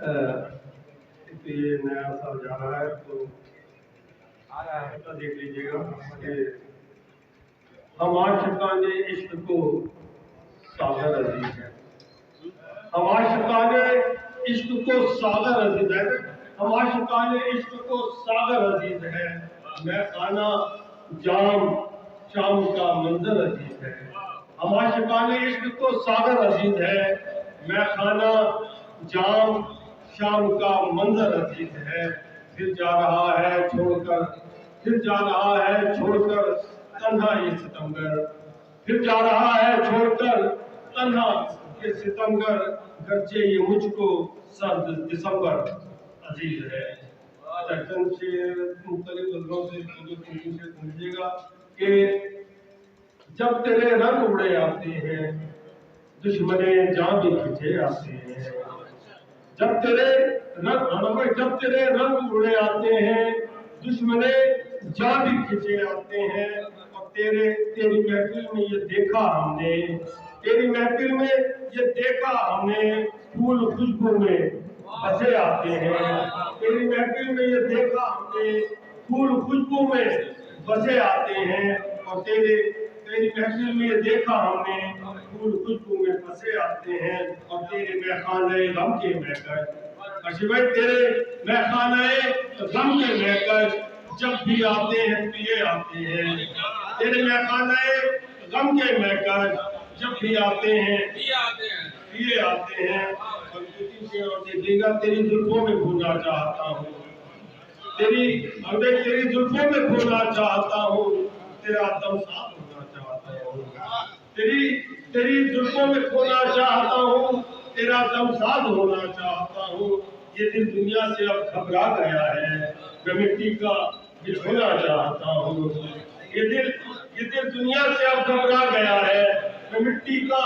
یہ نیا سال جا رہا ہے تو دیکھ لیجیے گا کہ ہم عاشقان عشق کو ساغر عزیز ہے، ہم عاشقان عشق کو ساغر عزیز ہے، ہم عاشقان عشق کو ساغر عزیز ہے، میں خانہ جام شام کا منظر عزیز ہے، ہم عاشقان عشق کو ساغر عزیز ہے، میں خانہ جام شام کا منظر عزیز ہے، پھر جا رہا ہے چھوڑ کر، پھر جا رہا ہے چھوڑ کر تنہا یہ ستمگر، پھر جا رہا ہے چھوڑ کر تنہا یہ ستمگر، گرچہ یہ مجھ کو سرد دسمبر عزیز ہے۔ چند سے مختلف غزلوں سے سمجھیے گا کہ جب تیرے رنگ اڑے آتے ہیں دشمنے جان بھی کھچے آتے ہیں، جب تیرے رنگ اڑے آتے ہیں دشمنے جان بھی کھچے آتے ہیں، اور تیری محفل میں یہ دیکھا ہم نے، تیری محفل میں یہ دیکھا ہم نے پھول خوشبو میں بسے آتے ہیں، تیری محفل میں یہ دیکھا ہم نے پھول خوشبو میں بسے آتے ہیں، اور تیری محفل میں یہ دیکھا ہم نے پھول خوشبو میں بسے آتے ہیں، اور تیرے میخانے غم کے مہکش اشوائے تیرے میخانے غم کے مہکش جب بھی آتے ہیں پیے آتے ہیں، تیرے میخانے غم کے مہکش جب بھی آتے ہیں پیے آتے ہیں، اور دیکھیے گا تیری زلفوں میں کھونا چاہتا ہوں، تیری زلفوں میں کھونا چاہتا ہوں، تیرا دم ساتھ ہونا چاہتا ہوں، تیری زلفوں میں کھونا چاہتا ہوں، تیرا دم ساز ہونا چاہتا ہوں، یہ دل دنیا سے اب گھبرا گیا ہے، میں مٹی کا بچھونا چاہتا ہوں، یہ دل دنیا سے اب گھبرا گیا ہے، میں مٹی کا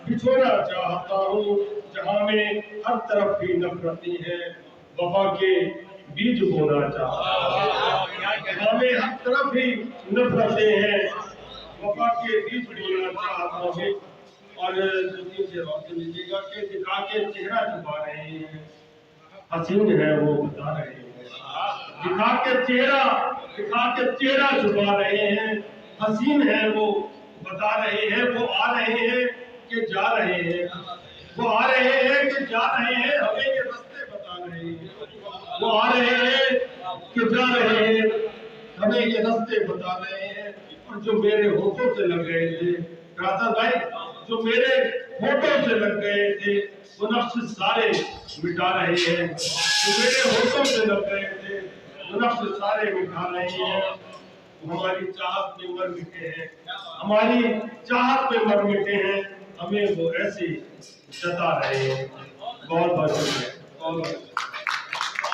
بچھونا چاہتا ہوں، جہاں میں ہر طرف ہی نفرتی ہے وفا کے بیج بونا چاہتا ہوں، جہاں میں ہر طرف ہی نفرتیں ہیں وفا کے بیج بونا چاہتا ہوں، اور زمین سے روشن لیجیے گا کہ دکھا کے چہرہ چھپا رہے ہیں حسین ہے وہ بتا رہے ہیں، دکھا کے چہرہ چھپا رہے ہیں حسین ہے وہ بتا رہے ہیں، وہ آ رہے ہیں کہ جا رہے ہیں، وہ آ رہے ہیں کہ جا رہے ہیں، ہمیں یہ راستے بتا رہے ہیں، وہ آ رہے ہیں کہ جا رہے ہیں، ہمیں یہ راستے بتا رہے ہیں، اور جو میرے ہونٹوں سے لگ گئے تھے راتا بھائی، جو میرے ہونٹوں سے لگ گئے تھے وہ نقش سارے مٹا رہے ہیں، جو میرے ہونٹوں سے لگ گئے تھے وہ نقش سارے مٹا رہے ہیں، ہماری چاہت میں مر مٹے ہیں، ہماری چاہت میں مر مٹے ہیں، ہمیں وہ ایسے جتا رہے ہیں۔ بہت بہت شکریہ۔